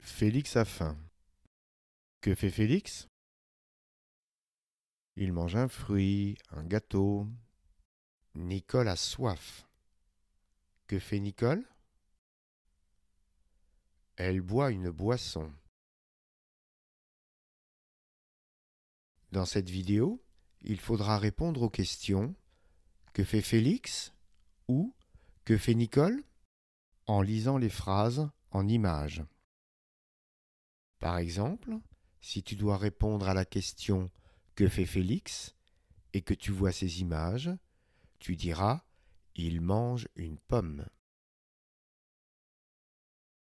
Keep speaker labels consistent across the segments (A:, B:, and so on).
A: Félix a faim. Que fait Félix? Il mange un fruit, un gâteau. Nicole a soif. Que fait Nicole? Elle boit une boisson. Dans cette vidéo, il faudra répondre aux questions que fait Félix ou que fait Nicole en lisant les phrases en images. Par exemple, si tu dois répondre à la question que fait Félix et que tu vois ces images, tu diras il mange une pomme.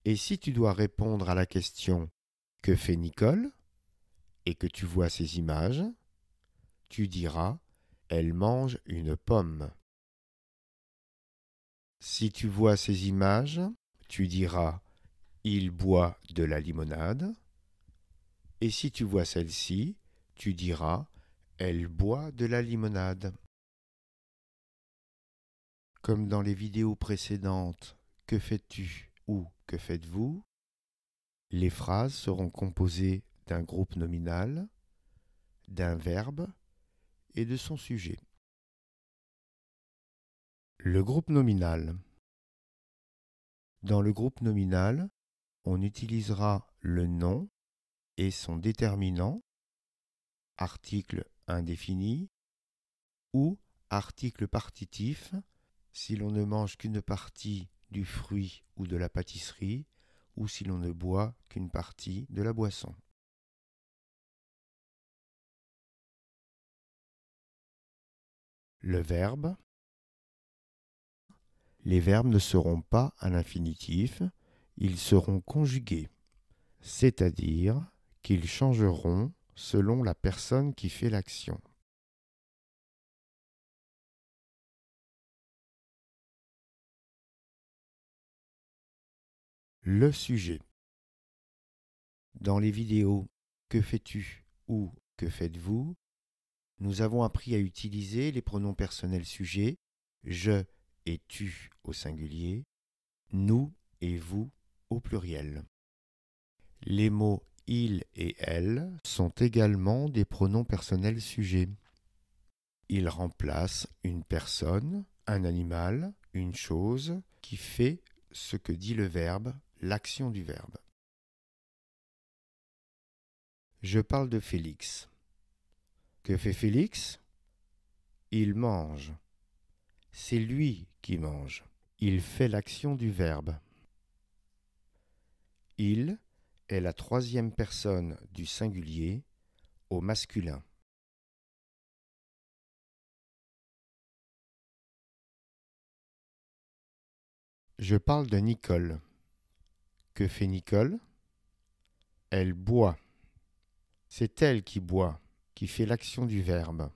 A: Et si tu dois répondre à la question que fait Nicole et que tu vois ces images, tu diras elle mange une pomme. Si tu vois ces images, tu diras il boit de la limonade. Et si tu vois celle-ci, tu diras elle boit de la limonade. Comme dans les vidéos précédentes, que fais-tu ou que faites-vous? Les phrases seront composées d'un groupe nominal, d'un verbe et de son sujet. Le groupe nominal. Dans le groupe nominal, on utilisera le nom et son déterminant, article indéfini ou article partitif si l'on ne mange qu'une partie du fruit ou de la pâtisserie ou si l'on ne boit qu'une partie de la boisson. Le verbe. Les verbes ne seront pas à l'infinitif, ils seront conjugués, c'est-à-dire qu'ils changeront selon la personne qui fait l'action. Le sujet. Dans les vidéos Que fais-tu ou Que faites-vous, nous avons appris à utiliser les pronoms personnels sujets je et tu au singulier, nous et vous au pluriel. Les mots il et elle sont également des pronoms personnels sujets. Ils remplacent une personne, un animal, une chose qui fait ce que dit le verbe, l'action du verbe. Je parle de Félix. Que fait Félix? Il mange. C'est lui qui mange. Il fait l'action du verbe. Il est la troisième personne du singulier au masculin. Je parle de Nicole. Que fait Nicole? Elle boit. C'est elle qui boit, qui fait l'action du verbe.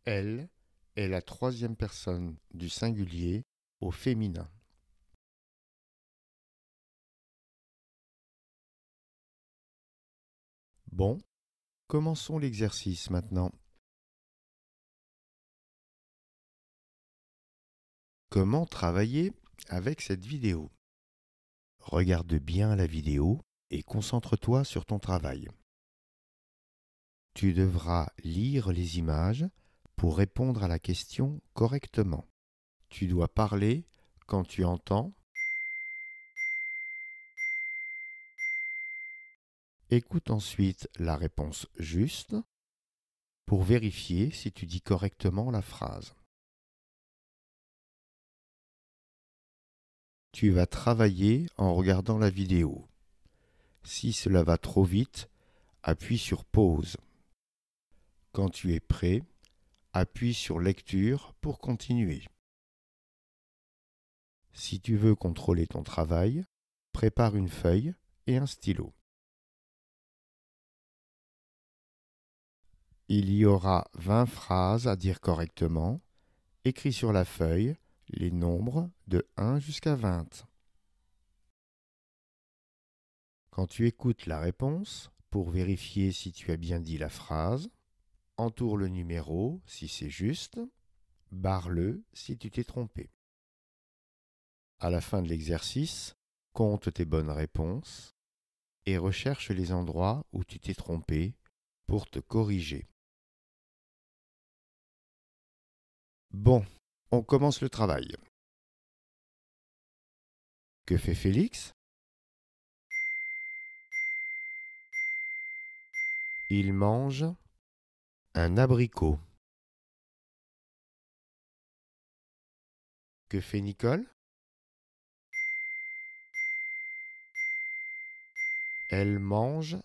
A: Elle est la troisième personne du singulier au féminin. Bon, commençons l'exercice maintenant. Comment travailler avec cette vidéo? Regarde bien la vidéo et concentre-toi sur ton travail. Tu devras lire les images pour répondre à la question correctement. Tu dois parler quand tu entends. Écoute ensuite la réponse juste pour vérifier si tu dis correctement la phrase. Tu vas travailler en regardant la vidéo. Si cela va trop vite, appuie sur pause. Quand tu es prêt, appuie sur lecture pour continuer. Si tu veux contrôler ton travail, prépare une feuille et un stylo. Il y aura 20 phrases à dire correctement. Écris sur la feuille les nombres de 1 jusqu'à 20. Quand tu écoutes la réponse, pour vérifier si tu as bien dit la phrase, entoure le numéro si c'est juste, barre-le si tu t'es trompé. À la fin de l'exercice, compte tes bonnes réponses et recherche les endroits où tu t'es trompé pour te corriger. Bon, on commence le travail. Que fait Félix? Il mange un abricot. Que fait Nicole? Elle mange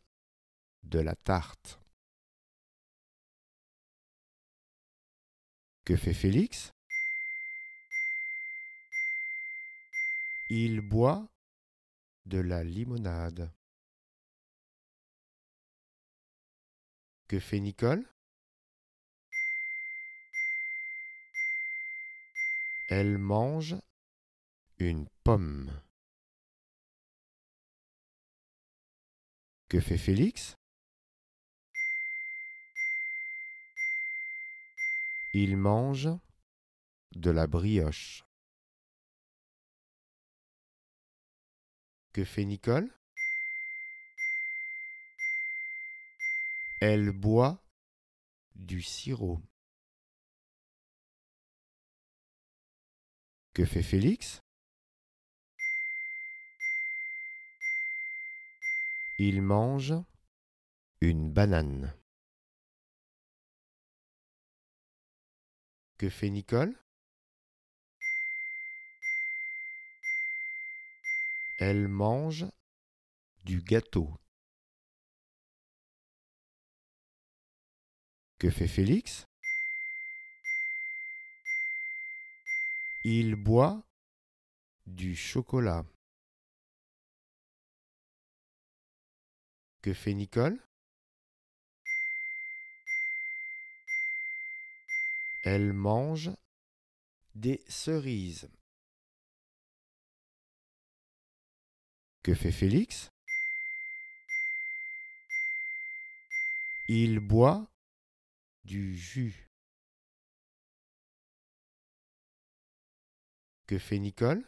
A: de la tarte. Que fait Félix? Il boit de la limonade. Que fait Nicole? Elle mange une pomme. Que fait Félix? Il mange de la brioche. Que fait Nicole? Elle boit du sirop. Que fait Félix? Il mange une banane. Que fait Nicole? Elle mange du gâteau. Que fait Félix? Il boit du chocolat. Que fait Nicole? Elle mange des cerises. Que fait Félix? Il boit du jus. Que fait Nicole?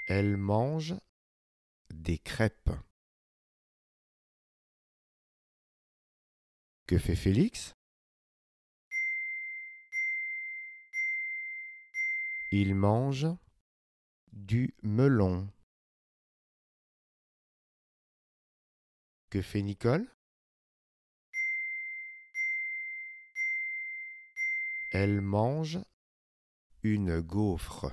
A: Elle mange des crêpes. Que fait Félix? Il mange du melon. Que fait Nicole? Elle mange une gaufre.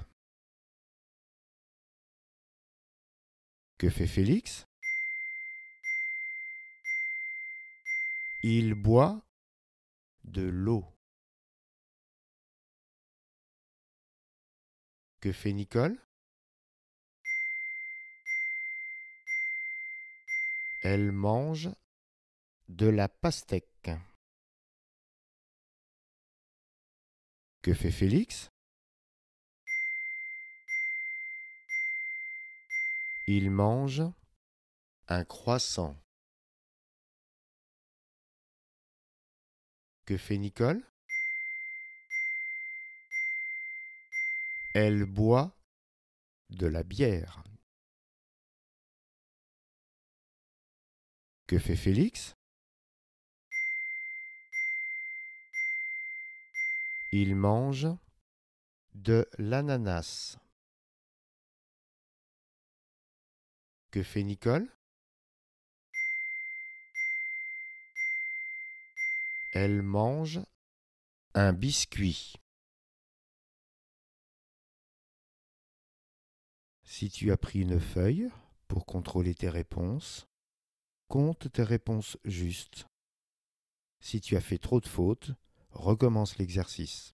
A: Que fait Félix? Il boit de l'eau. Que fait Nicole? Elle mange de la pastèque. Que fait Félix? Il mange un croissant. Que fait Nicole? Elle boit de la bière. Que fait Félix? Il mange de l'ananas. Que fait Nicole? Elle mange un biscuit. Si tu as pris une feuille pour contrôler tes réponses, compte tes réponses justes. Si tu as fait trop de fautes, recommence l'exercice.